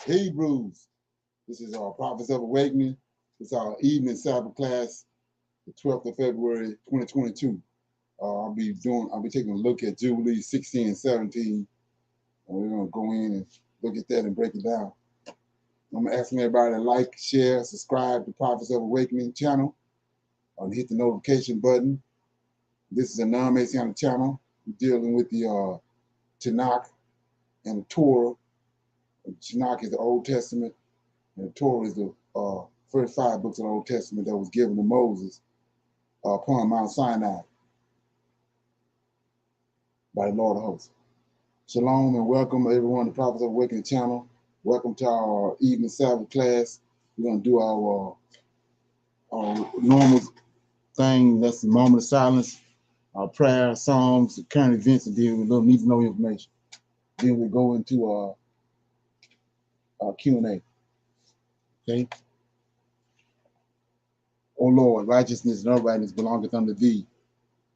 Hebrews. This is our Prophets of Awakening. It's our evening Sabbath class, the 12th of February, 2022. I'll be taking a look at Jubilee 16 and 17. And we're gonna go in and look at that and break it down. I'm asking everybody to like, share, subscribe to Prophets of Awakening channel, and hit the notification button. This is a non-Messianic channel. We're dealing with the Tanakh and the Torah. The Tanakh is the Old Testament, and the Torah is the first 5 books of the Old Testament that was given to Moses upon Mount Sinai by the Lord of hosts. Shalom and welcome everyone to Prophets of Awakening channel. Welcome to our evening Sabbath class. We're going to do our normal thing. That's the moment of silence, our prayer, songs, current events, and then with a little need-to-know information. Then we go into our Q&A. Okay? O Lord, righteousness and uprightness belongeth unto thee.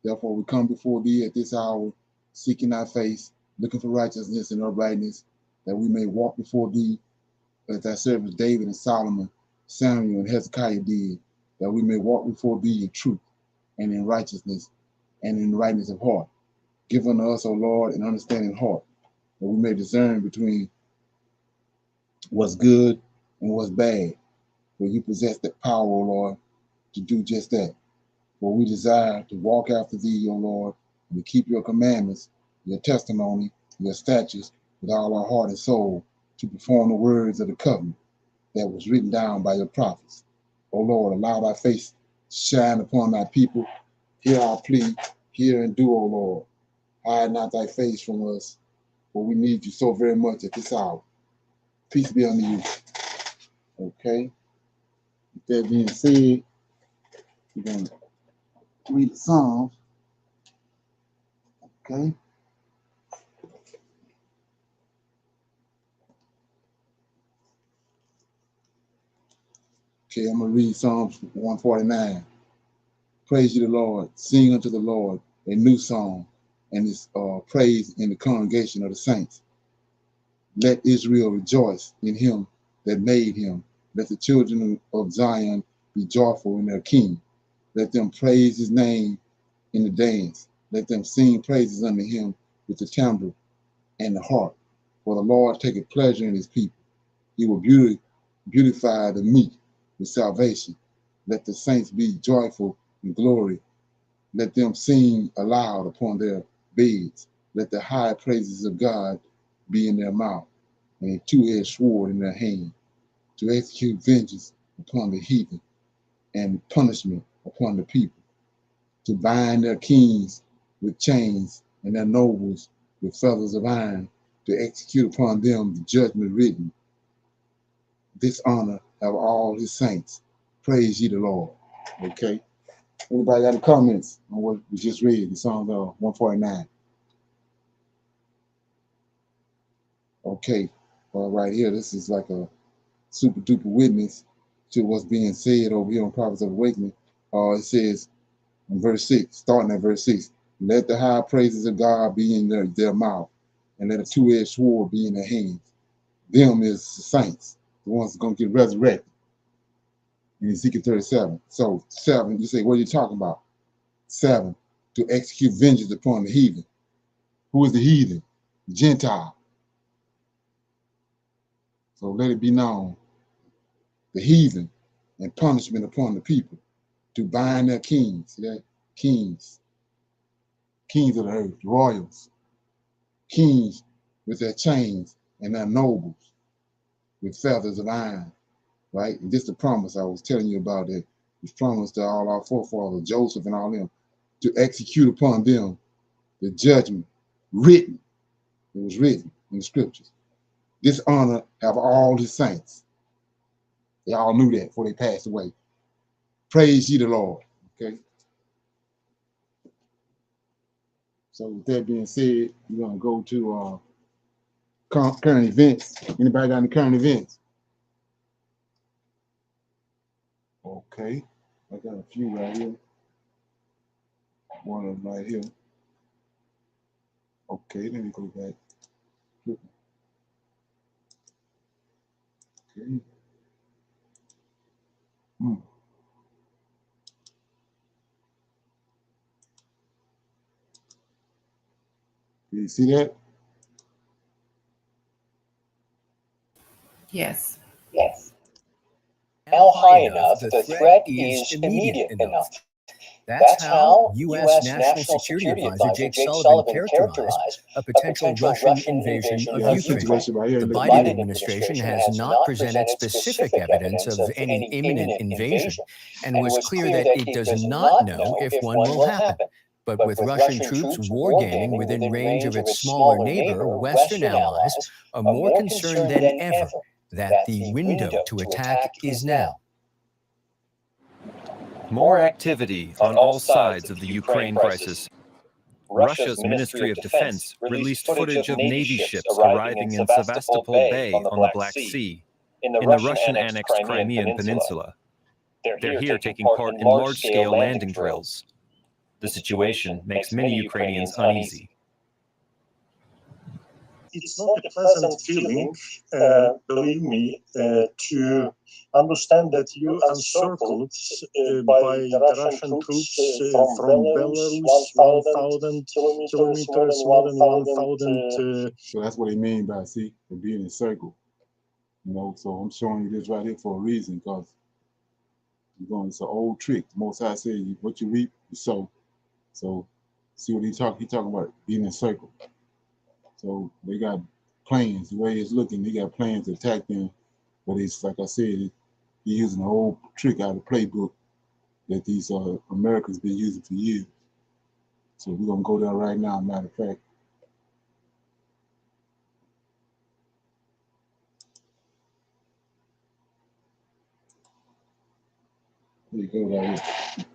Therefore we come before thee at this hour, seeking thy face, looking for righteousness and uprightness, that we may walk before thee as thy servants David and Solomon, Samuel and Hezekiah did, that we may walk before thee in truth and in righteousness and in rightness of heart. Give unto us, O Lord, an understanding heart, that we may discern between what's good and what's bad. For you possess that power, O Lord, to do just that. For we desire to walk after thee, O Lord, and to keep your commandments, your testimony, your statutes with all our heart and soul, to perform the words of the covenant that was written down by your prophets. O Lord, allow thy face to shine upon thy people. Hear our plea, hear and do, O Lord. Hide not thy face from us, for we need you so very much at this hour. Peace be unto you. Okay. With that being said, we're going to read the Psalms. Okay. Okay, I'm going to read Psalms 149. Praise you, the Lord. Sing unto the Lord a new song, and his praise in the congregation of the saints. Let Israel rejoice in him that made him. Let the children of Zion be joyful in their king. Let them praise his name in the dance. Let them sing praises unto him with the timbrel and the harp. For the Lord taketh pleasure in his people. He will beautify the meek with salvation. Let the saints be joyful in glory. Let them sing aloud upon their beds. Let the high praises of God be in their mouth, and a two-edged sword in their hand, to execute vengeance upon the heathen and punishment upon the people, to bind their kings with chains and their nobles with feathers of iron, to execute upon them the judgment written. This honor have all his saints. Praise ye the Lord. Okay. Anybody got any comments on what we just read in Psalm 149? Okay. Well, right here, this is like a super duper witness to what's being said over here on Prophets of Awakening. It says in verse 6, starting at verse 6, let the high praises of God be in their mouth, and let a two-edged sword be in their hands. Them is the saints, the ones that's going to get resurrected. In Ezekiel 37. So 7, you say, what are you talking about? 7, to execute vengeance upon the heathen. Who is the heathen? Gentile. So let it be known, the heathen, and punishment upon the people, to bind their kings. See that? Kings of the earth, royals, kings with their chains, and their nobles with feathers of iron, right? And this the promise I was telling you about, that was promised to all our forefathers, Joseph and all them, to execute upon them the judgment written. It was written in the scriptures. This honor have all his saints. They all knew that before they passed away. Praise ye the Lord. Okay. So with that being said, we're gonna go to current events. Anybody got any current events? Okay, I got a few right here. One of them right here. Okay, let me go back. Okay. You see that? Yes. Yes. Now high enough, the threat is immediate enough. That's how U.S. National Security Advisor Jake Sullivan characterized a potential Russian invasion of Ukraine. Right here. The Biden administration has not presented specific evidence of any imminent invasion and was clear that it does not know if one will happen. But with Russian troops wargaming within range of its smaller neighbor, Western allies are more concerned than ever that the window to attack is now. More activity on all sides of the Ukraine crisis. Russia's Ministry of Defense released footage of Navy ships arriving in Sevastopol Bay on the Black Sea, in the Russian-annexed Crimean Peninsula. They're here taking part in large-scale landing drills. The situation makes many Ukrainians uneasy. It's not a pleasant feeling, believe me, to understand that you encircled by the Russian troops from Belarus, 1,000 kilometers, more than 1,000. So that's what they mean by, see, being encircled. You know, so I'm showing you this right here for a reason, because it's an old trick. Most High said, what you reap, you sow. So see what he's talking about, being encircled. So they got plans. The way it's looking, they got plans to attack them. But it's like I said, he's using an old trick out of the playbook that these Americans been using for years. So we're gonna go there right now. Matter of fact, there you go right here.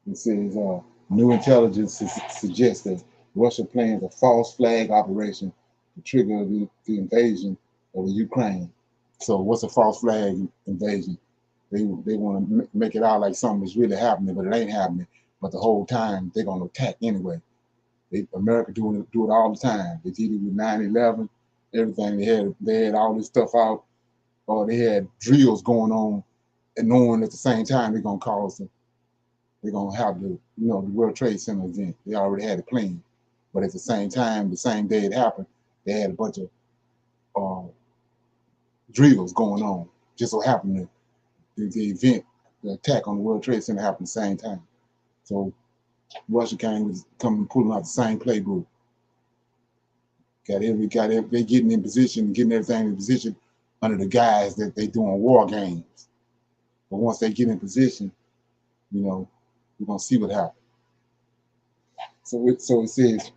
It says new intelligence suggests that Russia plans a false flag operation to trigger the invasion of the Ukraine. So what's a false flag invasion? They want to make it out like something is really happening, but it ain't happening. But the whole time they're gonna attack anyway. America do it all the time. They did it with 9/11, everything. They had all this stuff out, or they had drills going on, and knowing at the same time they're gonna cause them. They're gonna have the World Trade Center event. They already had it planned, but at the same time, the same day it happened, they had a bunch of drills going on. Just so happened the event, the attack on the World Trade Center happened at the same time. So Russia coming pulling out the same playbook. They getting in position, getting everything in position under the guise that they doing war games. But once they get in position, we're gonna see what happens. So it says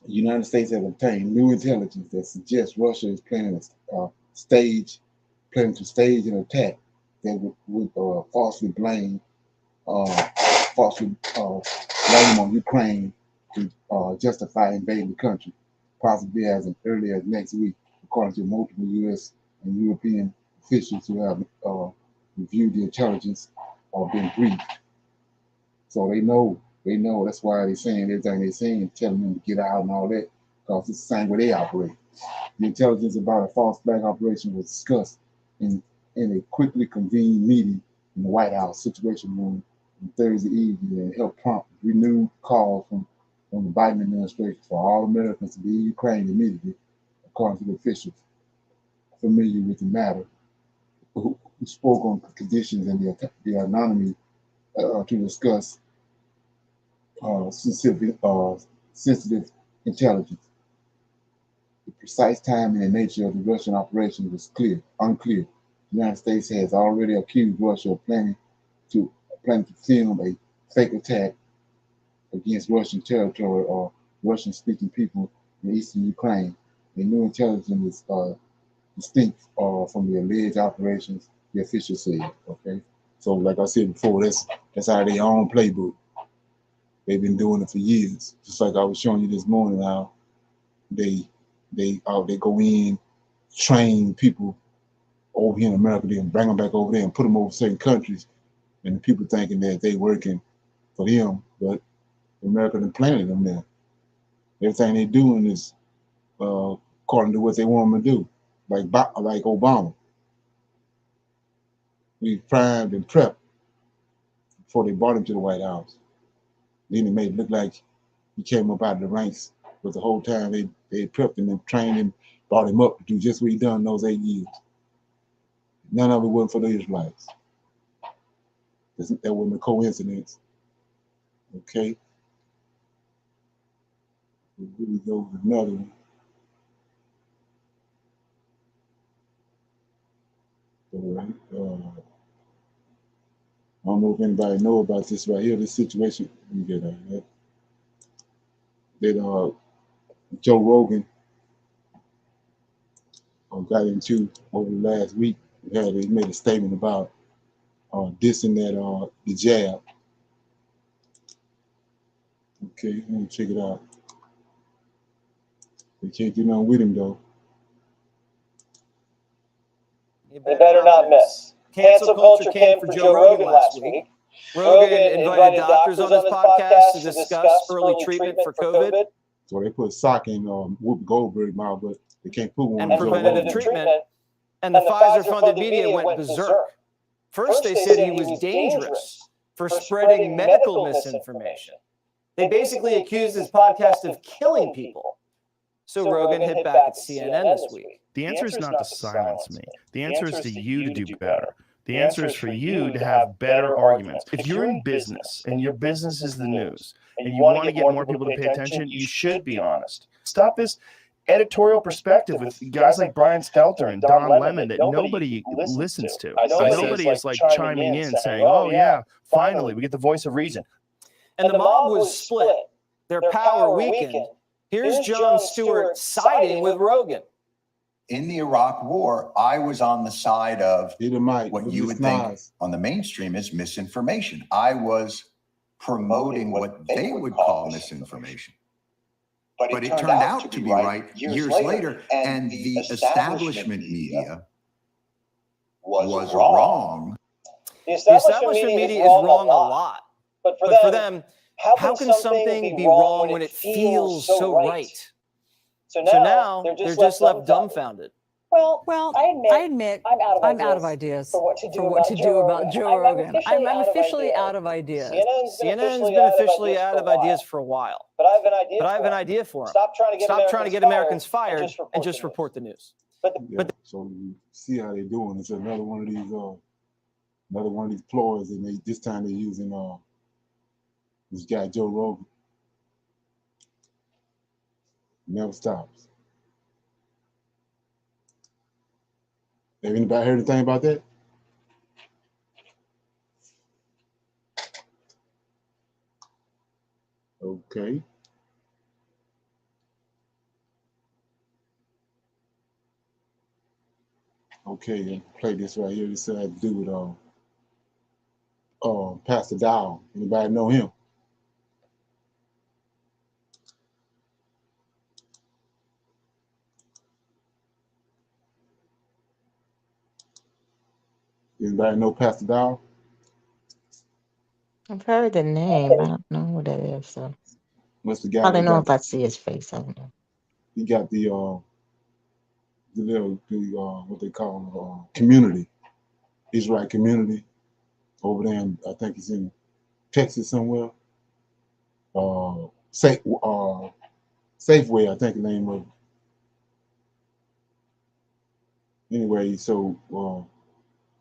the United States has obtained new intelligence that suggests Russia is planning to stage an attack that would falsely blame on Ukraine to justify invading the country, possibly as early as next week, according to multiple U.S. and European officials who have reviewed the intelligence or been briefed. So they know. That's why they're saying everything they're saying, telling them to get out and all that, because it's the same way they operate. The intelligence about a false flag operation was discussed in a quickly convened meeting in the White House Situation Room on Thursday evening, and helped prompt renewed calls from the Biden administration for all Americans to leave Ukraine immediately, according to the officials familiar with the matter, who spoke on conditions and the anonymity to discuss sensitive intelligence. The precise time and the nature of the Russian operation was unclear. The United States has already accused Russia of planning to film a fake attack against Russian territory or Russian-speaking people in eastern Ukraine. The new intelligence is distinct from the alleged operations, the official said. Okay, so like I said before, that's how they own playbook. They've been doing it for years. Just like I was showing you this morning, how they go in, train people over here in America, then bring them back over there and put them over certain countries, and the people thinking that they working for them, but America done planted them there. Everything they doing is according to what they want them to do, like Obama. We primed and prepped before they brought him to the White House. Then they made it look like he came up out of the ranks, but the whole time they prepped him and trained him, brought him up to do just what he done those 8 years. None of it wasn't for the Israelites. That wasn't a coincidence. Okay. Here we go with another one. All right. I don't know if anybody know about this right here. This situation. Let me get out of that. That Joe Rogan got into over the last week. He made a statement about dissing that the jab. Okay, let me check it out. They can't do nothing with him though. You better not miss. Cancel culture came for Joe Rogan last week. Rogan invited doctors on his podcast to discuss early treatment for COVID. So they put sock in Whoopi Goldberg's mouth, but they can't put one and preventative treatment. And the Pfizer-funded media went berserk. First, they said he was dangerous for spreading medical misinformation. They basically accused his podcast of killing people. So Rogan hit back at CNN this week. The answer is not to silence me. The answer is to you to do better. The answer is for you to have better arguments. If you're in business and your business is the news and you want to get more people to pay attention, you should be honest. Stop this editorial perspective with guys like Brian Stelter and Don Lemon that nobody listens to. Nobody is like chiming in saying, oh yeah, finally we get the voice of reason. And the mob was split. Their power weakened. Here's Jon Stewart siding with Rogan. In the Iraq War, I was on the side of what you would think on the mainstream is misinformation. I was promoting what they would call misinformation. But it turned out to be right years later, and the establishment media was wrong. The establishment media is wrong a lot. But for them, how can something be wrong when it feels so right? So now they're just left dumbfounded. Well, I admit I'm out of ideas for what to do about Joe Rogan. I'm officially out of ideas. CNN's been officially out of ideas for a while. But I have an idea for him. Stop trying to get Americans fired and just report the news. So you see how they're doing. It's another one of these ploys, and this time they're using this guy Joe Rogan. Never stops. Have anybody heard anything about that? Okay. Okay, play this right here. This has to do with Pastor Dow. Anybody know him? Anybody know Pastor Dow? I've heard the name. I don't know who that is. So What's the guy? I don't know if I see his face. I don't know. He got the what they call community, Israelite community over there. I think he's in Texas somewhere. Safeway, I think the name of it. Anyway, so let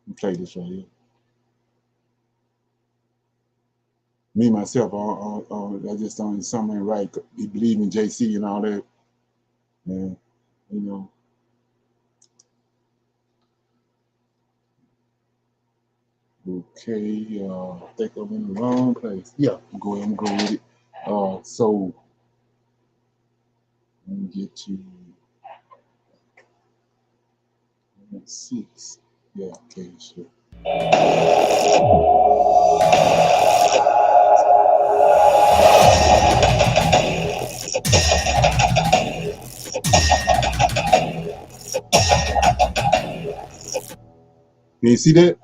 me play this right here. Me myself, I just don't. Something ain't right. He believe in JC and all that, and you know. Okay, I think I'm in the wrong place. Yeah, I'm gonna go with it. So let me get to 6. Yeah, okay, sure. Can you see that?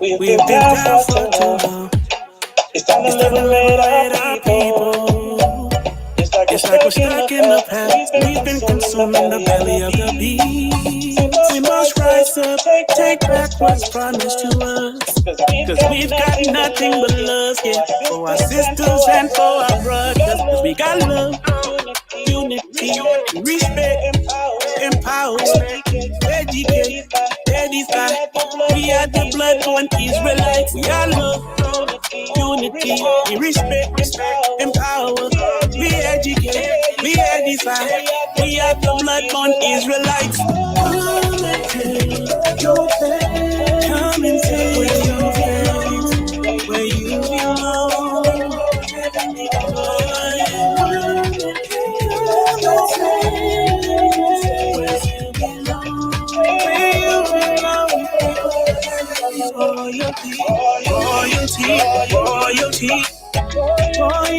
We've been down for too long. It's time to liberate our people. It's like we're stuck in the past. We've been consuming the belly of the beast. We must rise up, take back what's promised to us. Cause we've got nothing but love, yeah, for our sisters and for our brothers. Cause we got love, unity, respect, empower, educate, edify. We are the blood-born Israelites. We are love, unity, respect, empower. We educate, we edify. We are the blood-born Israelites. Come and take your place where you belong. Royalty, royalty, royalty,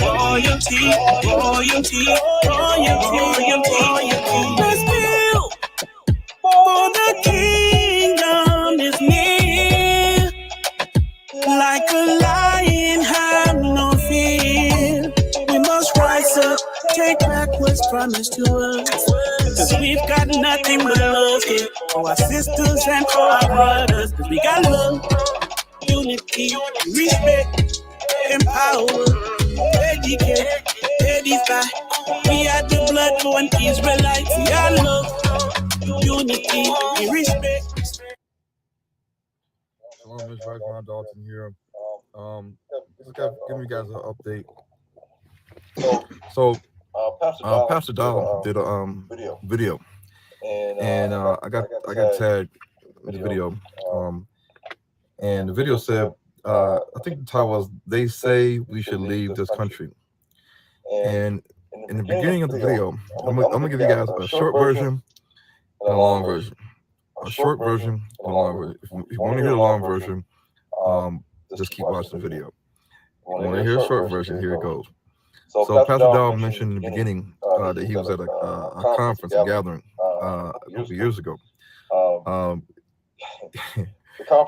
royalty, royalty, royalty, royalty. Let's build, for the kingdom is near. Like a lion, have no fear. We must rise up, take back what's promised to us. Cause we've got nothing but love here for our sisters and for our brothers. Cause we got love, unity, respect, empower, educate, edify. We are the blood-born Israelites. We are love, unity, respect. Shalom, it's Ron Dalton here. Just giving you guys an update. So Pastor Donald did a video, and I got tagged with the video. And the video said, I think the title was "They Say We Should Leave This Country." And in the beginning of the video, I'm gonna give you guys a short version and a long version. A short version and a long version. If you want to hear the long version, just keep watching the video. If you want to hear a short version, here it goes. So Pastor Donald mentioned in the beginning that he was at a conference, a gathering, a couple of years ago.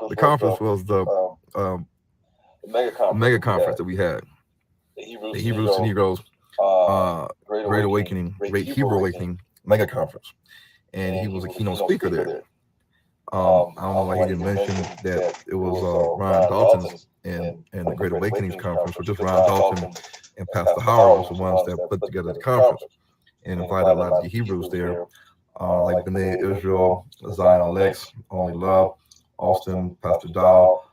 The conference was the mega conference that we had, the Hebrews to Negroes Great Hebrew Awakening mega conference, and he was a keynote speaker there. I don't know why he didn't mention that it was Ron Dalton's and the Great Awakenings conference, or just Ron Dalton and Pastor Howard was the ones that put together the conference and invited a lot of the Hebrews there, like B'nai Israel, Zion Lex, Only Love, Austin, Pastor Dow,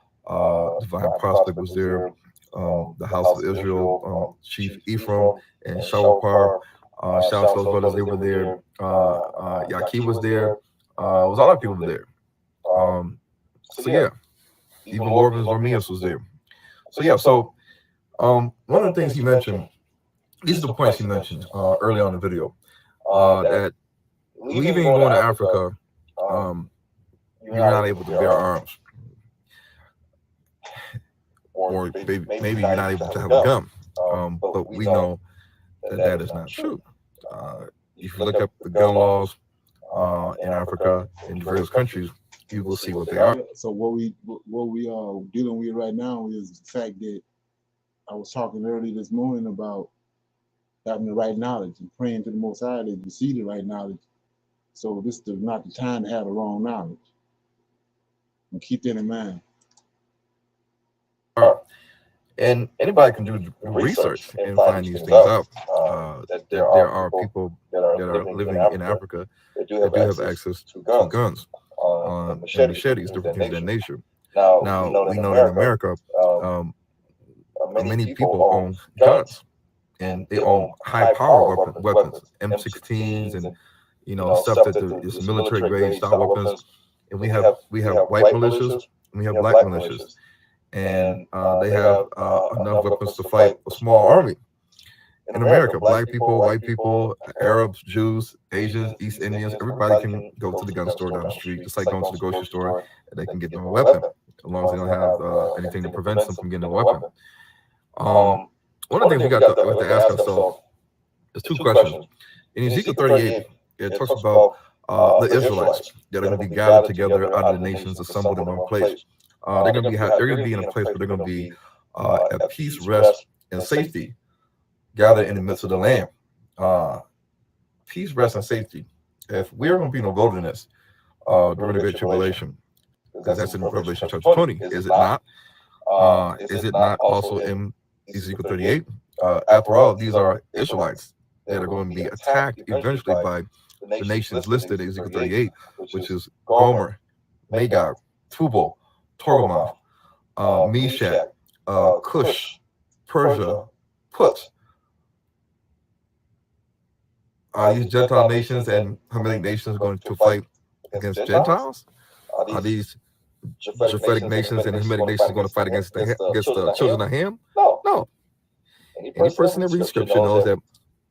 Divine Prospect was there, the House of Israel, Chief Ephraim and Shawapar. Shout out to those brothers, they were there. Yaki was there. It was a lot of people there. So yeah, even Lord Ramius was there. So yeah, so one of the things he mentioned, these are the points he mentioned early on in the video, that leaving and going to Africa, you're not able to bear arms. or maybe you're not able to have a gun. But we know that is not true. If you look up the gun laws in Africa, in various countries, you will see what they are. So what we are dealing with right now is the fact that I was talking earlier this morning about having the right knowledge and praying to the Most High that you see the right knowledge. So this is not the time to have the wrong knowledge. And keep that in mind. And anybody can do research and find these things out. That there are people that are living in Africa that do have access to guns, and machetes, different things of that nature. Now we know in America, many people own guns, and they own high-power weapons, M16s, and stuff that is military-grade style weapons. And we have white militias and we have black militias. And they have enough weapons to fight a small army. In America, black people, white people, Arabs, Jews, Asians, East Indians, everybody can go to the gun store down the street, just like going to the grocery store, and they can get them a weapon, as long as they don't have anything that prevents them from getting a weapon. One of the things we have to ask ourselves is two questions. In Ezekiel 38, it talks about the Israelites that are going to be gathered together out of the nations, assembled in one place. They're going to be in a place where they're going to be at peace, rest, and safety, gathered in the midst of the land. Peace, rest, and safety. If we're going to be in a wilderness during the Great Tribulation, because that's in Revelation chapter 20, is it not? Is it not also in Ezekiel 38? After all, these are Israelites that are going to be attacked eventually by the nations listed in Ezekiel 38, which is Gomer, Magog, Tubal, Togarmah, Meshach, Cush, Persia, Put. Are these Gentile nations and Hamitic nations going to fight against Gentiles? Are these Japhetic nations and Hamitic nations going to fight against the children of Ham? No. Any person that reads scripture knows that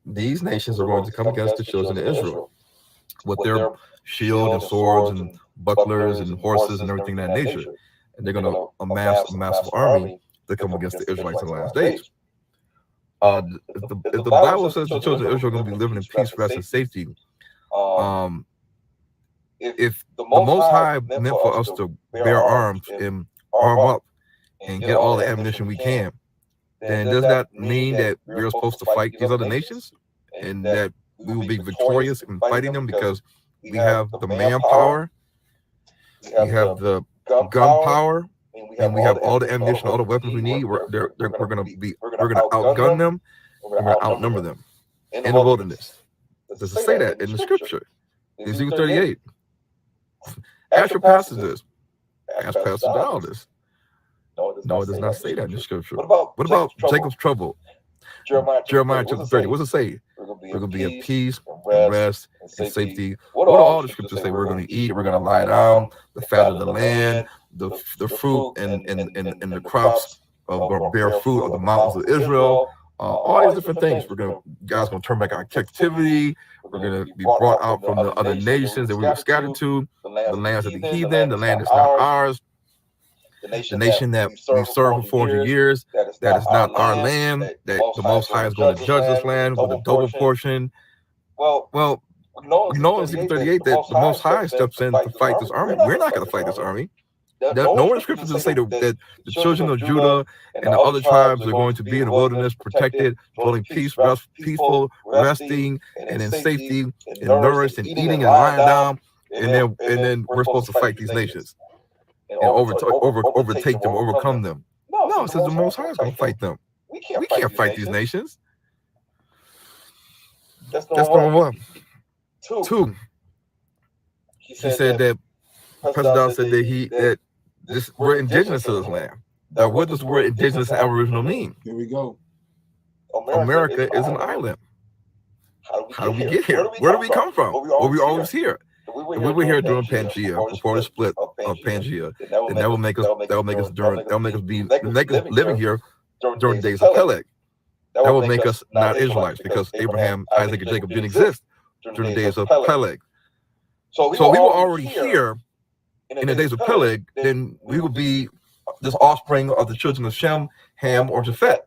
these nations are going to come against the children of Israel with their shield and swords and bucklers and horses and everything of that nature. And they're going to amass a massive army to come against the Israelites in the last days. If the Bible says the children of Israel are going to be living in peace, rest, and safety, if the Most High meant for us to bear arms and arm up and get all the ammunition we can, then does that mean that we're supposed to fight these other nations and that we will be victorious in fighting them because we have the manpower, we have the gunpowder, and we have all the ammunition, all the weapons we need? We're going to outgun them, we're going to outnumber them in the wilderness. Does it say that in the scripture? Ezekiel 38. Ask your pastors this. Ask Pastor Dow this. No, it does not say that in the scripture. What about Jacob's trouble? Jeremiah chapter 30. What does it say? We're going to be at peace, and rest, and safety. What do all the scriptures say? We're going to eat, we're going to lie down, the fat of the land, the fruit and the crops of bear fruit of the mountains of Israel. All these different things. God's going to turn back our captivity. We're going to be brought out from the other nations that we were scattered to, the lands of the heathen, the land that's not ours. The nation that we've served for 400 years, that is not our land, that the Most High is going to judge this land with a double portion. Well, we know in Ezekiel 38 that the Most High steps in to fight this army. We're not going to fight this army. No one in the scriptures does say that the children of Judah and the other tribes are going to be in the wilderness, protected, dwelling peaceful, resting, and in safety, and nourished, and eating, and lying down, and then we're supposed to fight these nations and overtake them, overcome them. No, it says the Most High is going to fight them. We can't fight these nations. That's number one. Two, he said that President Dow said that we're indigenous to this land. Now, what does the word indigenous and aboriginal mean? Here we go. America is an island. How do we get here? Where do we come from? Were we always here? If we were here during Pangea, before the split of Pangea, then that will make us living here during the days of Peleg. That will make us not Israelites, because Abraham, Isaac, and Jacob didn't exist during the days of Peleg. So we were already here in the days of Peleg, then we would be this offspring of the children of Shem, Ham, or Japheth,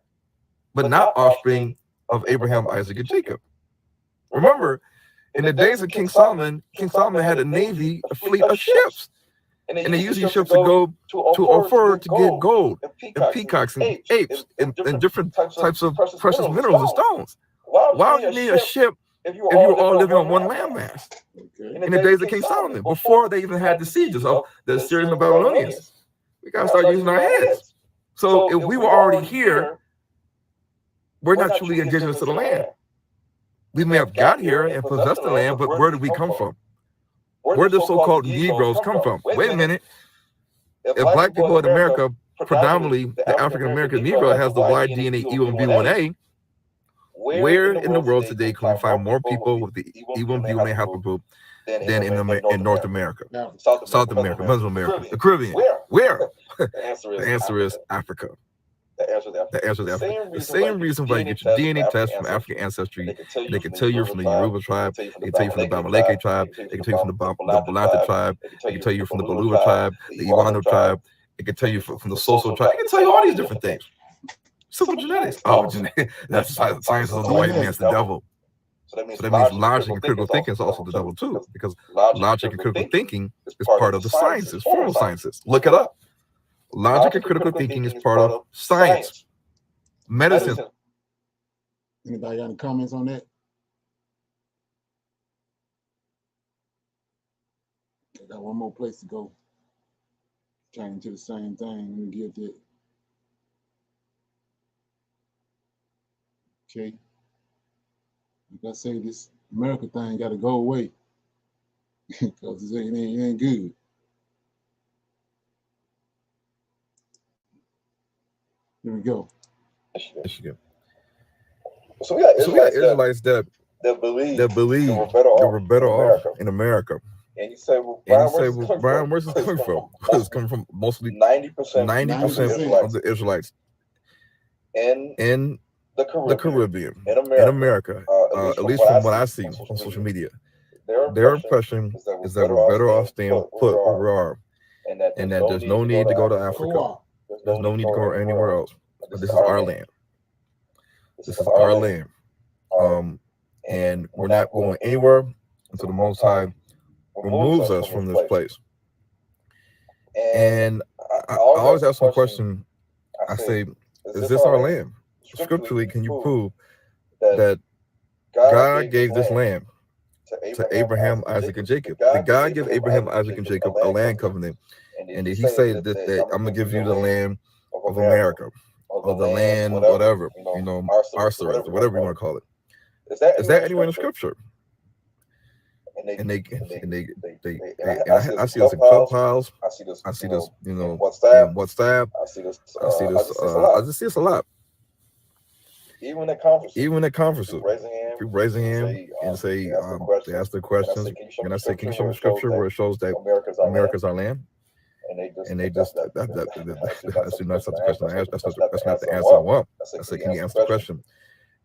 but not offspring of Abraham, Isaac, and Jacob. Remember, in the days of King Solomon had a navy, a fleet of ships. And they used these ships to go to Ophir to get gold and peacocks and apes and different types of precious minerals and stones. Why would you need a ship if you were all living on one landmass? In the days of King Solomon, before they even had the sieges of the Assyrians and Babylonians. We got to start using our heads. So if we were already here, we're not truly indigenous to the land. We may have got here and possessed the land, but where did we come from? Where did the so-called Negroes come from? Wait a minute. If black people in America, predominantly the African-American Negro, has the Y DNA E1B1A, where in the world today can we find more people with the E1B1A haplogroup than in North America, South America, Mesoamerica, the Caribbean? Where? The answer is Africa. The answer is Africa. The same reason why you get your DNA test from African ancestry. They can tell you're from the Yoruba tribe. They can tell you from the Bamileke tribe. They can tell you from the Balanta tribe. They can tell you from the Baluba tribe, the Iwano tribe. They can tell you from the Soso tribe. They can tell you all these different things. Simple genetics. Oh, that's science of the white man's the devil. So that means logic and critical thinking is also the devil too, because logic and critical thinking is part of the sciences, formal sciences. Look it up. Logic and critical thinking is part of science, medicine. Anybody got any comments on that? I got one more place to go. Trying to the same thing. Let me get that. Okay. Like I say, this America thing got to go away because it ain't good. Here we go. So we got Israelites that believe they were better off in America. And you say, well, Brian, where's this coming from? It's coming from mostly 90% of the Israelites in the Caribbean, in America, at least from what I see on social media. Their impression is that we're better off staying put where we are, and that there's no need to go to Africa. There's no need to go anywhere else. But this is our land. This is our land. And we're not going anywhere until the Most High removes us from this place. And I always ask one question. I say, is this our land? Scripturally, can you prove that God gave this land to Abraham, Isaac, and Jacob? Did God give Abraham, Isaac, and Jacob a land covenant? And did he say that I'm going to give you the land of America, or the land, whatever, Arsaras, or whatever you want to call it? Is that anywhere in the scripture? And I see this in Clubhouse. I see this, in WhatsApp. I see this. I just see this a lot. Even at conferences, people raising hand and say, they ask their questions, and I say, can you show me scripture where it shows that America's our land? And they just that's not such a question I asked. That's not the answer I want. I say, can you answer the question?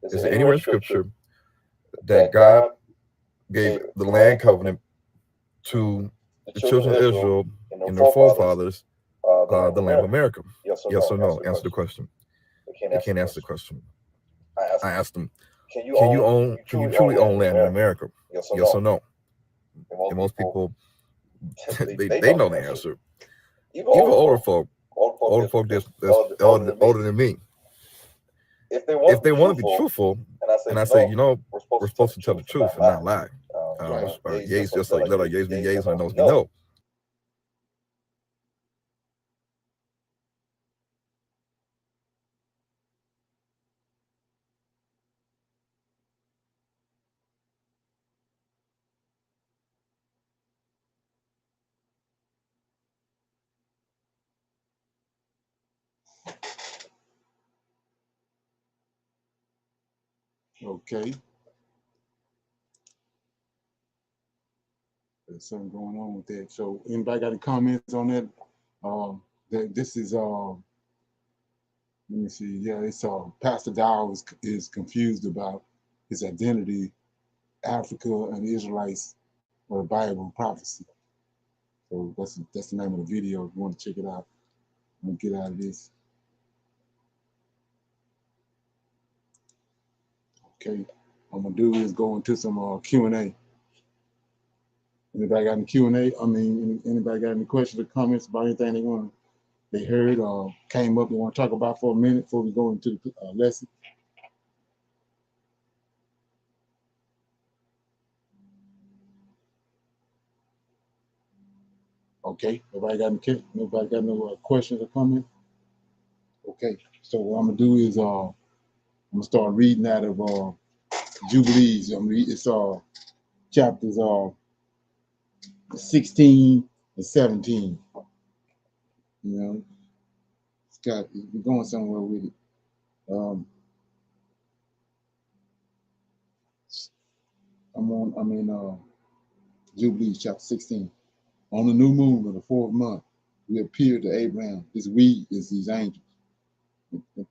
Is there anywhere in scripture that God gave the land covenant to the children of Israel and their forefathers, the land of America? Yes or no? Answer the question. They can't answer the question. I asked them, can you truly own land in America? Yes or no? And most people, they know the answer. Even older folk that's older than me. If they want to be truthful, and I say, we're supposed to tell the truth and not lie. Yays just like let our yays be yays, and knows be no. Okay. There's something going on with that. So anybody got any comments on that? This is let me see. Yeah, it's Pastor Dow is confused about his identity, Africa and the Israelites, or the Bible prophecy. So that's the name of the video if you want to check it out. I'm gonna get out of this. Okay, what I'm gonna do is go into some Q&A. Anybody got any Q&A? I mean, anybody got any questions or comments about anything they heard or came up they want to talk about for a minute before we go into the lesson? Okay, nobody got no questions or comments? Okay, so what I'm gonna do is I'm gonna start reading out of Jubilees. I'm gonna read it's chapters 16 and 17. You know, we're going somewhere with it. I'm in Jubilees chapter 16. On the new moon of the 4th month, we appeared to Abraham. This we is these angels. In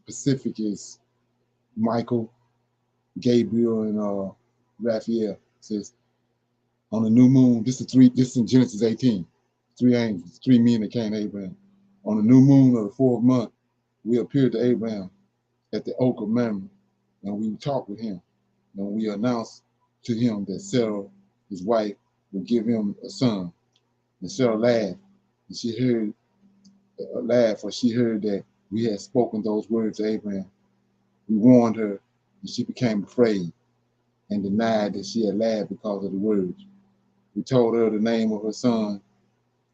Pacific is Michael, Gabriel, and Raphael. It says on the new moon. This is in Genesis 18. 3 angels, 3 men that came to Abraham. On the new moon of the 4th month, we appeared to Abraham at the oak of Mamre, and we talked with him. And we announced to him that Sarah, his wife, would give him a son. And Sarah laughed, and she heard for she heard that we had spoken those words to Abraham. We warned her, and she became afraid and denied that she had laughed because of the words. We told her the name of her son,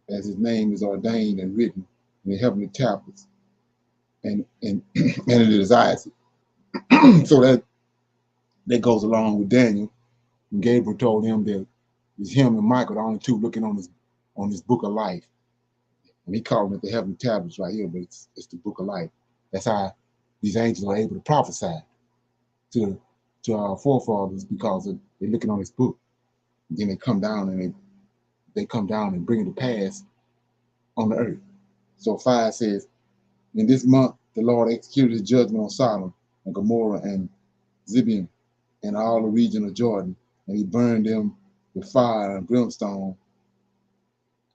as his name is ordained and written in the heavenly tablets, and it is Isaac. So that goes along with Daniel. And Gabriel told him that it's him and Michael, the only two looking on this book of life. And he called it the heavenly tablets right here, but it's the book of life. That's how these angels are able to prophesy to our forefathers, because they're looking on this book. And then they come down and bring it to pass on the earth. So 5 says, in this month the Lord executed his judgment on Sodom and Gomorrah and Zebulun and all the region of Jordan, and he burned them with fire and brimstone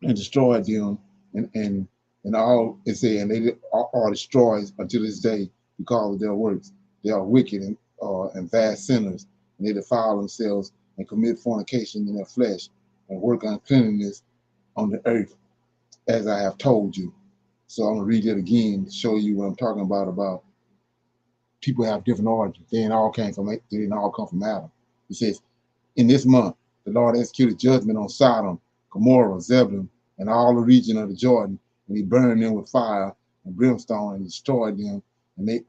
and destroyed them, and all it said, and they are destroyed until this day because of their works. They are wicked and vast sinners, and they defile themselves and commit fornication in their flesh and work uncleanness on the earth, as I have told you. So I'm gonna read it again to show you what I'm talking about people have different origins. They didn't all come from Adam. It says, in this month, the Lord executed judgment on Sodom, Gomorrah, Zebulun, and all the region of the Jordan, and he burned them with fire and brimstone and destroyed them. And they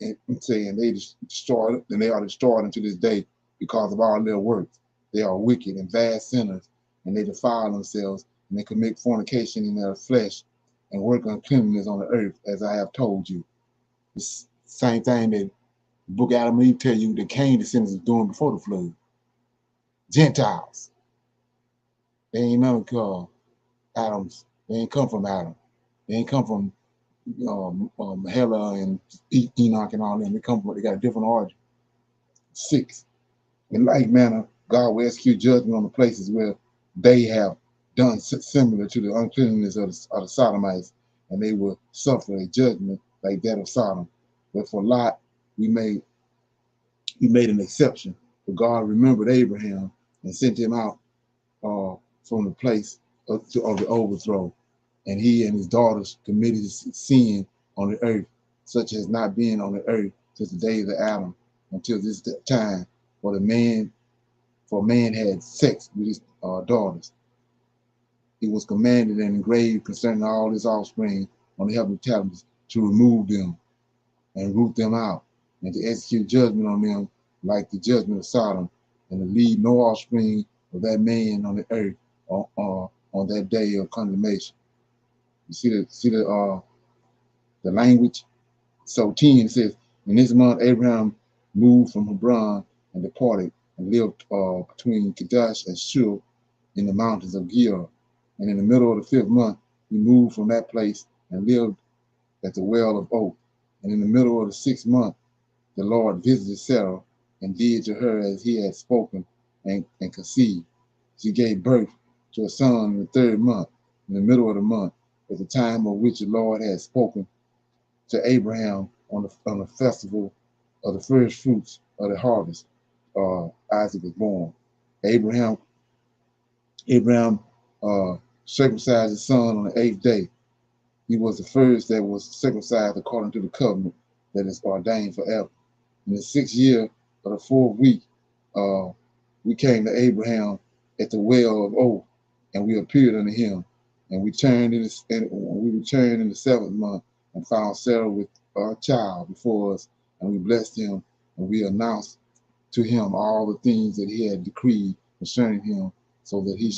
destroyed, and they are destroyed unto this day because of all their works. They are wicked and vast sinners, and they defile themselves, and they commit fornication in their flesh and work uncleanness on the earth, as I have told you. It's the same thing that the book of Adam and Eve tell you that Cain descendants was doing before the flood. Gentiles. They ain't none of Adam's. They ain't come from Adam. They ain't come from Hela and Enoch and all them. They got a different origin. 6. In like manner, God will execute judgment on the places where they have done similar to the uncleanness of the Sodomites, and they will suffer a judgment like that of Sodom. But for Lot, we made an exception. For God remembered Abraham and sent him out from the place of the overthrow, and he and his daughters committed sin on the earth, such as not being on the earth since the days of Adam until this time. For man had sex with his daughters. It was commanded and engraved concerning all his offspring on the heavenly tablets to remove them and root them out, and to execute judgment on them like the judgment of Sodom, and to leave no offspring of that man on the earth on that day of condemnation. You see the language. So 10 says, in this month Abraham moved from Hebron and departed and lived between Kadesh and Shur in the mountains of Gilead. And in the middle of the 5th month he moved from that place and lived at the well of Oak. And in the middle of the 6th month the Lord visited Sarah and did to her as he had spoken, and conceived. She gave birth to a son in the 3rd month. in the middle of the month, at the time of which the Lord had spoken to Abraham on the festival of the first fruits of the harvest, Isaac was born. Abraham circumcised his son on the 8th day. He was the first that was circumcised according to the covenant that is ordained forever. In the 6th year of the 4th week, we came to Abraham at the well of oak, and we appeared unto him. And we returned in the 7th month and found Sarah with a child before us, and we blessed him, and we announced to him all the things that he had decreed concerning him, so he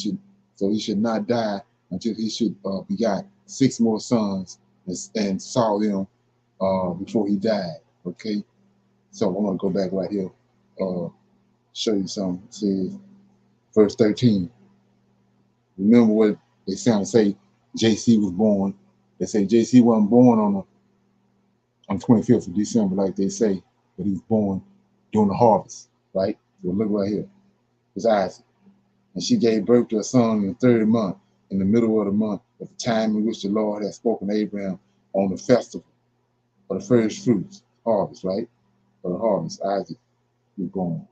should not die until he should begot 6 more sons and saw them before he died. Okay, so I'm gonna go back right here, show you something. It says, verse 13. Remember what they sound to say JC was born. They say JC wasn't born on the 25th of December like they say, but he was born during the harvest, right? So look right here. It's Isaac. And she gave birth to a son in the 3rd month, in the middle of the month, at the time in which the Lord had spoken to Abraham on the festival of the first fruits, harvest, right? For the harvest, Isaac was born.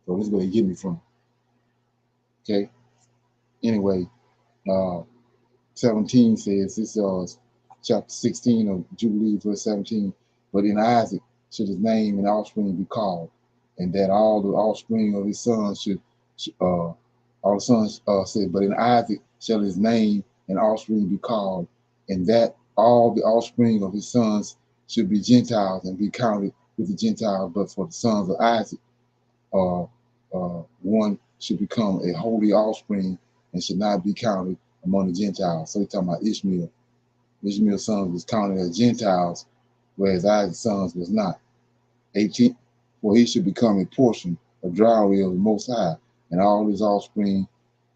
So this is where they get me from. Okay? Anyway, 17 says, this is chapter 16 of Jubilee, verse 17. But in Isaac should his name and offspring be called, and that all the offspring of his sons all the sons said, but in Isaac shall his name and offspring be called, and that all the offspring of his sons should be Gentiles and be counted with the Gentiles. But for the sons of Isaac, one should become a holy offspring and should not be counted among the Gentiles. So he's talking about Ishmael. Ishmael's sons was counted as Gentiles, whereas Isaac's sons was not. 18, for he should become a portion of dowry of the Most High, and all his offspring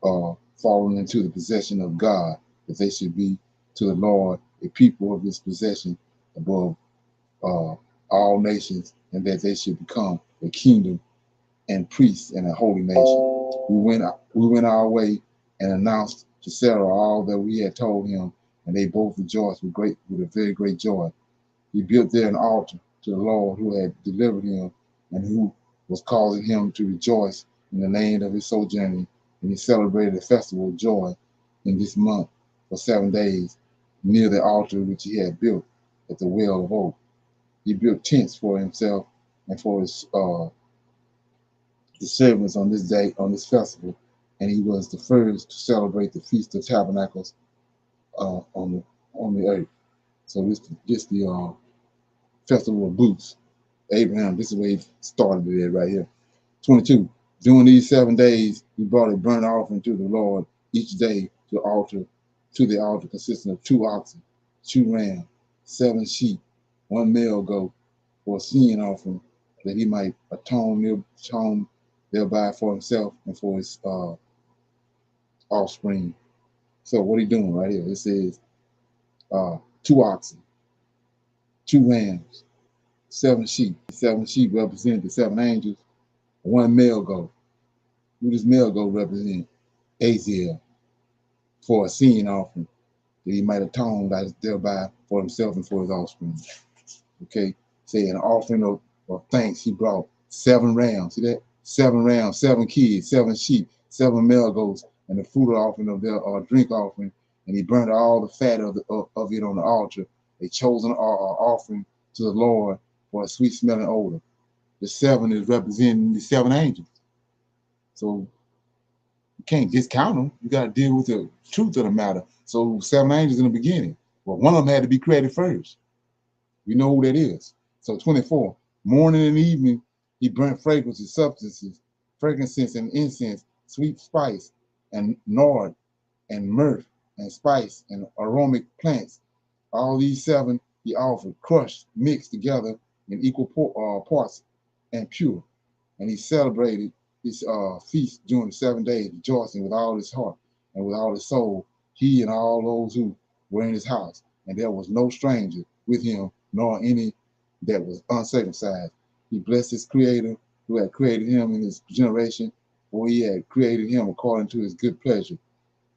fallen into the possession of God, that they should be to the Lord a people of his possession above all nations, and that they should become a kingdom and priests and a holy nation. We went our way and announced to Sarah all that we had told him, and they both rejoiced with a very great joy. He built there an altar to the Lord who had delivered him and who was causing him to rejoice in the land of his sojourning, and he celebrated a festival of joy in this month for 7 days near the altar which he had built at the well of oak. He built tents for himself and for his servants on this day, on this festival, and he was the first to celebrate the Feast of Tabernacles on the earth. So this the festival of booths. Abraham, this is where he started it right here. 22. During these 7 days, he brought a burnt offering to the Lord each day to the altar consisting of 2 oxen, 2 rams, 7 sheep, 1 male goat for a sin offering, that he might atone thereby for himself and for his offspring. So what are you doing right here? It says 2 oxen, 2 rams, 7 sheep. 7 sheep represent the 7 angels, 1 male goat. Who does male goat represent? Azazel, for a sin offering, that he might atone thereby for himself and for his offspring. Okay, say an offering of thanks, he brought 7 rams. See that? 7 rams, 7 kids, 7 sheep, 7 male goats, and the fruit offering of their drink offering. And he burned all the fat of it on the altar, a chosen offering to the Lord for a sweet smelling odor. The 7 is representing the 7 angels. So you can't discount them. You got to deal with the truth of the matter. So 7 angels in the beginning. Well, one of them had to be created first. We know who that is. So 24, morning and evening, he burnt fragrances, substances, frankincense and incense, sweet spice, and nard, and myrrh, and spice, and aromatic plants. All these 7 he offered, crushed, mixed together in equal parts, and pure. And he celebrated his feast during the 7 days, rejoicing with all his heart and with all his soul, he and all those who were in his house. And there was no stranger with him, nor any that was uncircumcised. He blessed his creator who had created him in his generation, for he had created him according to his good pleasure.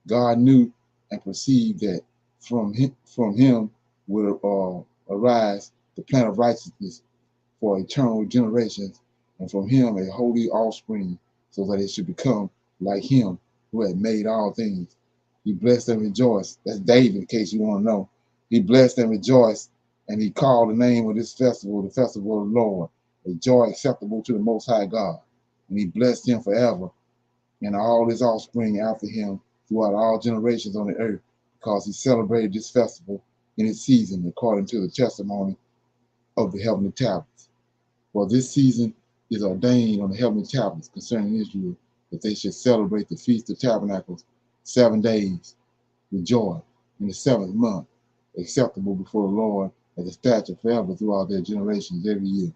God knew and perceived that from him will arise the plan of righteousness for eternal generations, and from him a holy offspring, so that it should become like him who had made all things. He blessed and rejoiced. That's David, in case you want to know. He blessed and rejoiced, and he called the name of this festival the festival of the Lord, a joy acceptable to the Most High God. And he blessed him forever, and all his offspring after him throughout all generations on the earth, because he celebrated this festival in its season according to the testimony of the heavenly tablets. For this season is ordained on the heavenly tablets concerning Israel, that they should celebrate the Feast of Tabernacles 7 days with joy in the 7th month, acceptable before the Lord as a statute forever throughout their generations every year.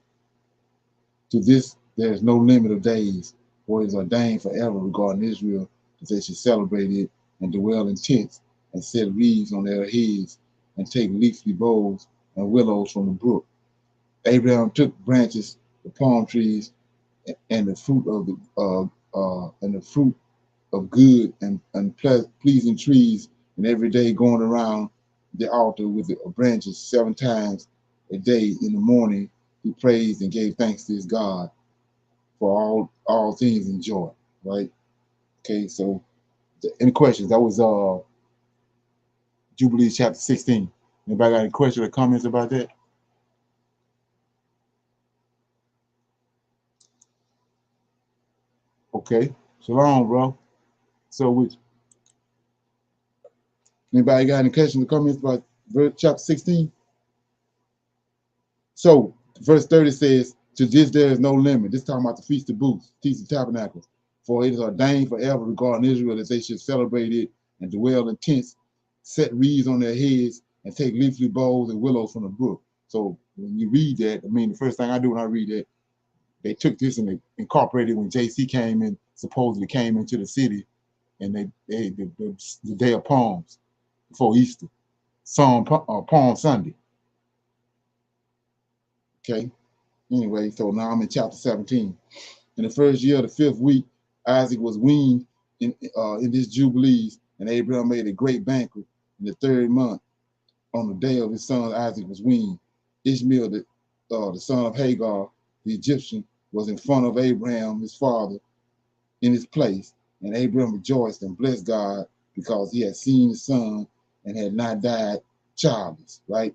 To this there is no limit of days, for it is ordained forever regarding Israel, that they should celebrate it and dwell in tents and set wreaths on their heads and take leafy boughs and willows from the brook. Abraham took branches, the palm trees, and the fruit of good and pleasing trees, and every day going around the altar with the branches 7 times a day. In the morning, he praised and gave thanks to his God for all things in joy. Right? Okay. So, any questions? That was Jubilees chapter 16. Anybody got any questions or comments about that? Okay. Shalom, bro. So, with anybody got any questions or comments about chapter 16? So, verse 30 says, to this there is no limit. This is talking about the Feast of Booths, Feast of Tabernacles. For it is ordained forever regarding Israel that they should celebrate it and dwell in tents, set wreaths on their heads, and take leafy boughs and willows from the brook. So when you read that, I mean, the first thing I do when I read that, they took this and they incorporated when JC came in, supposedly came into the city, and the Day of Palms before Easter, Palm Sunday. Okay. Anyway, so now I'm in chapter 17. In the first year of the 5th week, Isaac was weaned in this Jubilees, and Abraham made a great banquet in the 3rd month. On the day of his son Isaac was weaned, Ishmael, the son of Hagar, the Egyptian, was in front of Abraham, his father, in his place. And Abraham rejoiced and blessed God because he had seen his son and had not died childless. Right?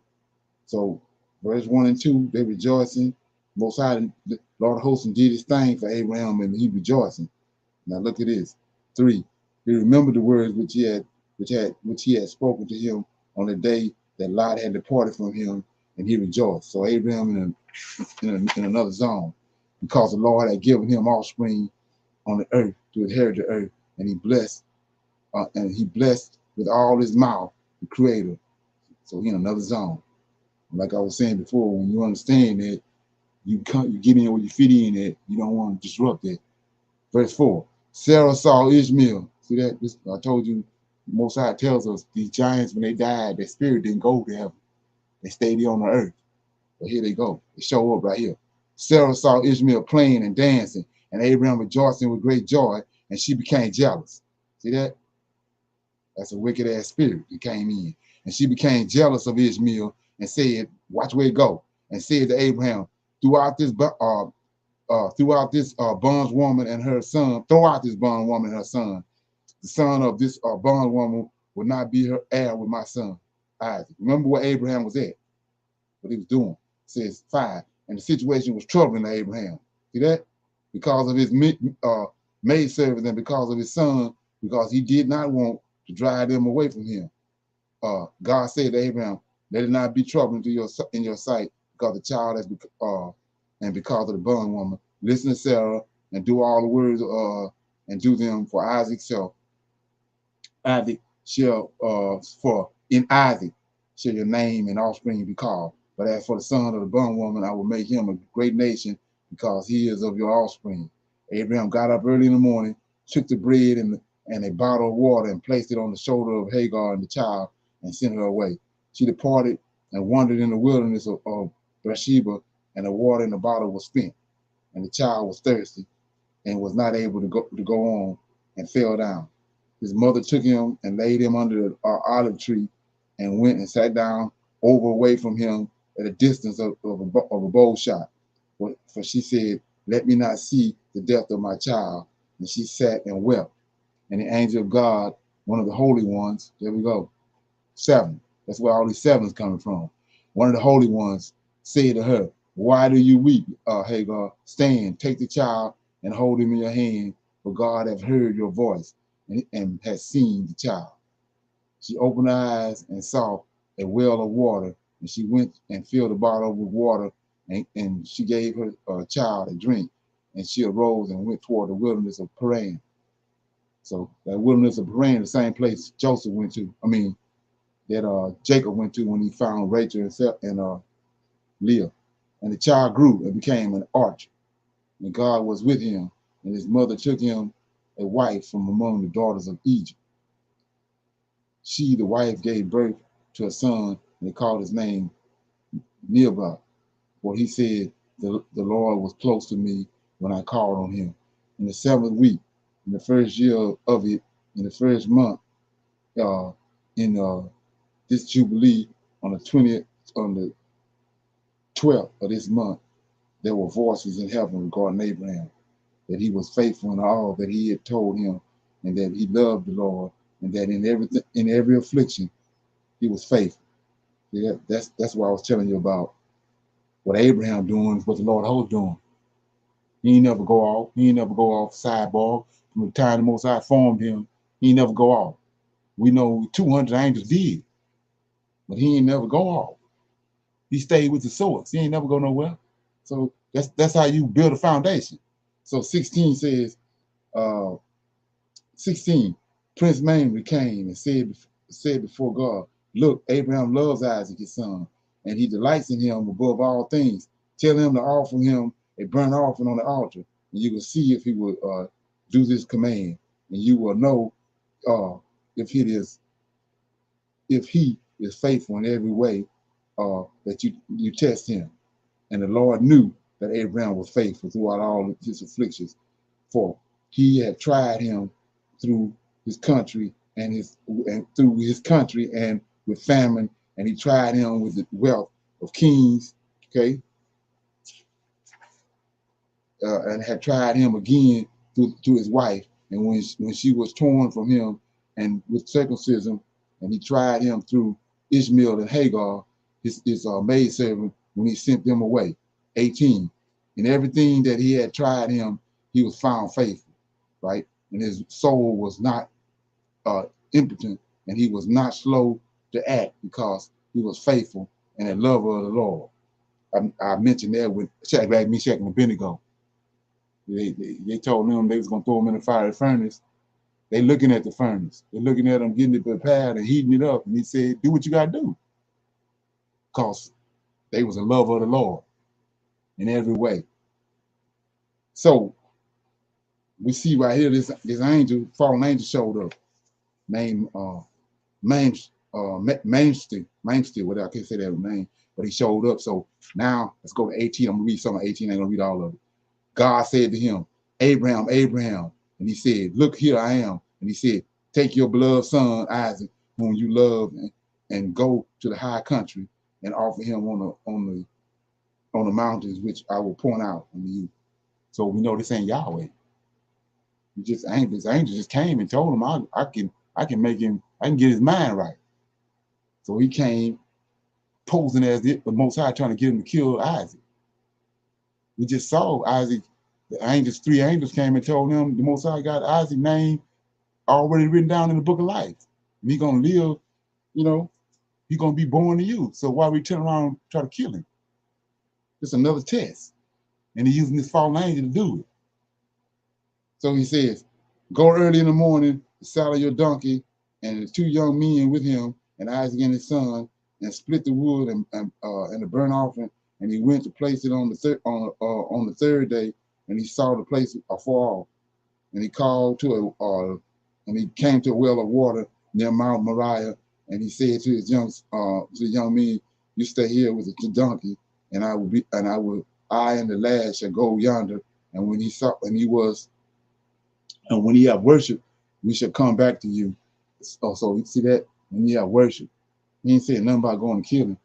So, verse 1 and 2, they rejoicing. Most High, the Lord of hosts, did his thing for Abraham, and he rejoicing. Now look at this. 3, he remembered the words which he had spoken to him on the day that Lot had departed from him, and he rejoiced. So Abraham in another zone, because the Lord had given him offspring on the earth to inherit the earth, and he blessed with all his mouth the Creator. So he in another zone. Like I was saying before, when you understand that, you get in where you fit in at, you don't want to disrupt that. Verse 4, Sarah saw Ishmael. See that? I told you, Most High tells us these giants, when they died, their spirit didn't go to heaven. They stayed here on the earth. But here they go. They show up right here. Sarah saw Ishmael playing and dancing, and Abraham rejoicing with great joy, and she became jealous. See that? That's a wicked ass spirit that came in. And she became jealous of Ishmael and said, watch where it go. And said to Abraham, throughout this bondwoman and her son, throw out this bondwoman and her son. The son of this bondwoman will not be her heir with my son, Isaac. Remember where Abraham was at, what he was doing. It says 5, and the situation was troubling to Abraham. See that? Because of his maidservant and because of his son, because he did not want to drive them away from him. God said to Abraham, let it not be troubling in your sight, because the child has and because of the bondwoman. Listen to Sarah and do all the words and do them for Isaac's self. Isaac shall for in Isaac shall your name and offspring be called. But as for the son of the bondwoman, I will make him a great nation, because he is of your offspring. Abraham got up early in the morning, took the bread and a bottle of water, and placed it on the shoulder of Hagar and the child, and sent her away. She departed and wandered in the wilderness of Beersheba, and the water in the bottle was spent, and the child was thirsty and was not able to go on, and fell down. his mother took him and laid him under an olive tree and went and sat down away from him at a distance of a bow shot. For she said, let me not see the death of my child. And she sat and wept. And the angel of God, one of the holy ones, there we go, 7. That's where all these 7s coming from. One of the holy ones said to her, why do you weep, Hagar? Stand, take the child and hold him in your hand, for God hath heard your voice and has seen the child. She opened her eyes and saw a well of water, and she went and filled the bottle with water, and she gave her child a drink, and she arose and went toward the wilderness of Paran. So that wilderness of Paran, the same place Joseph went to, that Jacob went to when he found Rachel and Leah. And the child grew and became an archer, and God was with him, and his mother took him a wife from among the daughters of Egypt. She, the wife, gave birth to a son, and they called his name Nearby, for he said, the Lord was close to me when I called on him. In the 7th week, in the first year of it, in the first month, in this Jubilee, on the 12th of this month, there were voices in heaven regarding Abraham, that he was faithful in all that he had told him, and that he loved the Lord, and that in every affliction, he was faithful. Yeah, that's what I was telling you about. What Abraham doing is what the Lord was doing. He ain't never go off. He ain't never go off sidebar. From the time the Most High formed him, he ain't never go off. We know 200 angels did, but he ain't never go off. He stayed with the source. He ain't never go nowhere. So that's how you build a foundation. So 16 says, 16, Prince Mamre came and said before God, look, Abraham loves Isaac, his son, and he delights in him above all things. Tell him to offer him a burnt offering on the altar, and you will see if he will do this command, and you will know if he is faithful in every way that you test him. And the Lord knew that Abraham was faithful throughout all his afflictions, for he had tried him through his country and with famine, and he tried him with the wealth of kings, okay, and had tried him again through his wife, and when she was torn from him and with circumcision, and he tried him through Ishmael and Hagar, his maidservant, when he sent them away. 18, in everything that he had tried him, he was found faithful, right? And his soul was not impotent, and he was not slow to act, because he was faithful and a lover of the Lord. I mentioned that with Shadrach, Meshach, and Abednego. They told them they was going to throw him in the fiery furnace. They looking at the furnace. They're looking at him getting it prepared and heating it up. And he said, do what you got to do. Because they was a lover of the Lord in every way. So we see right here, this angel, fallen angel showed up, named Mamre, whatever, I can't say that name, but he showed up. So now let's go to 18. I'm gonna read some of 18, I ain't gonna read all of it. God said to him, Abraham, Abraham. And he said, look, here I am. And he said, take your beloved son, Isaac, whom you love, and go to the high country and offer him on the mountains, which I will point out unto you. So we know this ain't Yahweh. This angel just came and told him, I can make him, I can get his mind right. So he came posing as the Most High, trying to get him to kill Isaac. We just saw Isaac, three angels came and told him the Most High got Isaac's name already written down in the book of life. And he's gonna live, he's gonna be born to you. So why we turn around and try to kill him? It's another test. And he's using this fallen angel to do it. So he says, go early in the morning, saddle your donkey, and the 2 young men with him, and Isaac and his son, and split the wood and the burnt offering. And he went to place it on the third day, and he saw the place afar off. And he called and he came to a well of water near Mount Moriah, and he said to the young men, you stay here with the donkey, and I and the lad shall go yonder. And when he had worshipped we shall come back to you. So you see that when you have worship, he ain't saying nothing about going and killing.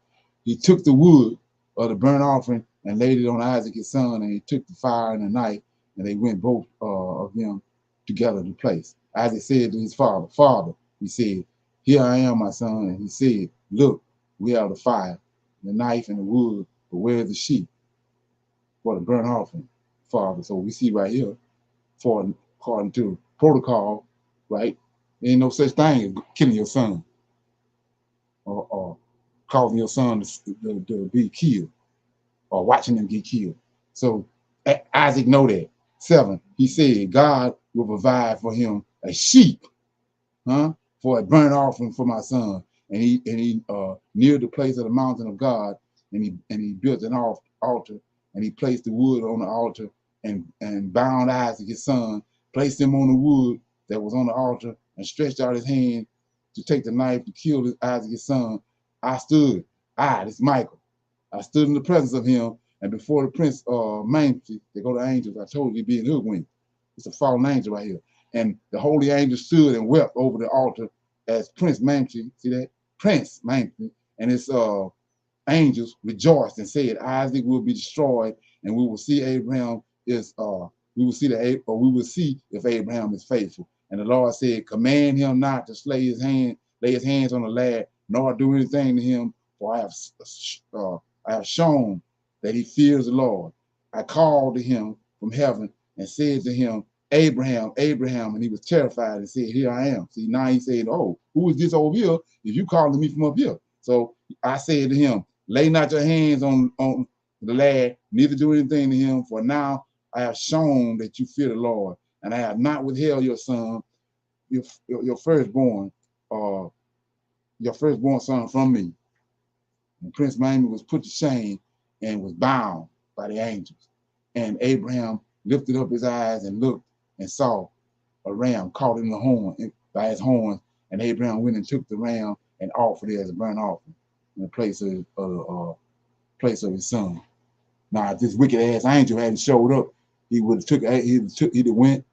He took the wood of the burnt offering and laid it on Isaac his son, and he took the fire and the knife, and they went both of them together to place. Isaac said to his father, Father, he said, here I am, my son. And he said, look, we have the fire, the knife, and the wood, but where's the sheep for the burnt offering, Father? So we see right here, according to protocol, right? There ain't no such thing as killing your son or causing your son to be killed or watching them get killed. So Isaac know that. 7, he said, God will provide for him a sheep, for a burnt offering for my son. And he near the place of the mountain of God, and he built an altar, and he placed the wood on the altar and bound Isaac his son, placed him on the wood that was on the altar, and stretched out his hand to take the knife to kill Isaac his son. This Michael, I stood in the presence of him, and before the prince Mamre, they go to angels. I told you being hoodwinked. It's a fallen angel right here. And the holy angel stood and wept over the altar as Prince Mamre, see that? Prince Mamre and his angels rejoiced and said, Isaac will be destroyed, and we will see Abraham we will see if Abraham is faithful. And the Lord said, command him not to lay his hands on the lad, nor do anything to him, for I have shown that he fears the Lord. I called to him from heaven and said to him, Abraham, Abraham, and he was terrified and said, here I am. See, now he said, oh, who is this over here if you calling me from up here? So I said to him, lay not your hands on the lad, neither do anything to him, for now I have shown that you fear the Lord, and I have not withheld your son, your firstborn son from me. And Prince Mamre was put to shame and was bound by the angels. And Abraham lifted up his eyes and looked and saw a ram caught in the horn by his horns. And Abraham went and took the ram and offered it as a burnt offering in the place of his son. Now, if this wicked ass angel hadn't showed up, he'd have went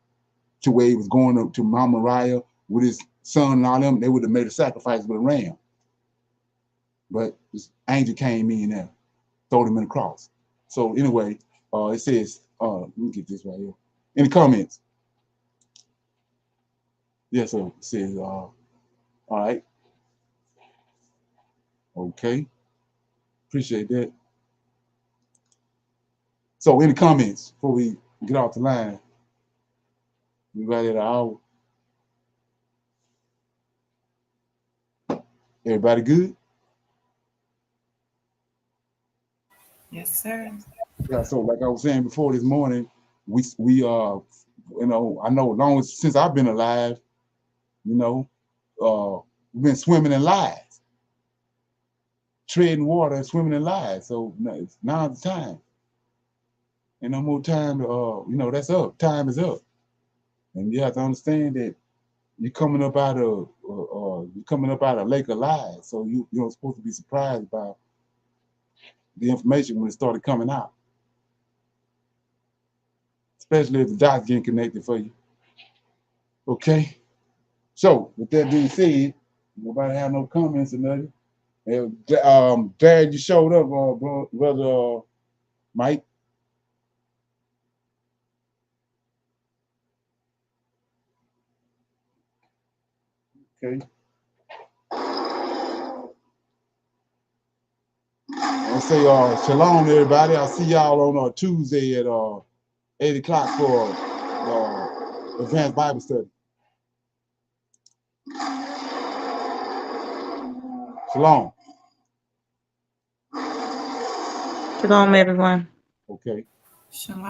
to where he was going up to Mount Moriah with his son and all them. They would have made a sacrifice with a ram. But this angel came in there, threw him in the cross. So anyway, it says, let me get this right here. Any comments? Yes, sir. It says, all right. Okay. Appreciate that. So any comments before we get off the line? We right at an hour. Everybody good? Yes, sir. Yeah, so like I was saying before this morning, we I know since I've been alive, we've been swimming in lies, treading water and swimming in lies. So now's the time. Ain't no more time to that's up. Time is up. And you have to understand that you're coming up out of a lake of lies. So you're supposed to be surprised by the information when it started coming out. Especially if the dots getting connected for you. Okay. So with that being said, nobody have no comments or nothing. Glad you showed up, brother Mike. Okay. I'll say shalom everybody. I'll see y'all on Tuesday at 8 o'clock for advanced Bible study. Shalom. Shalom, everyone. Okay. Shalom.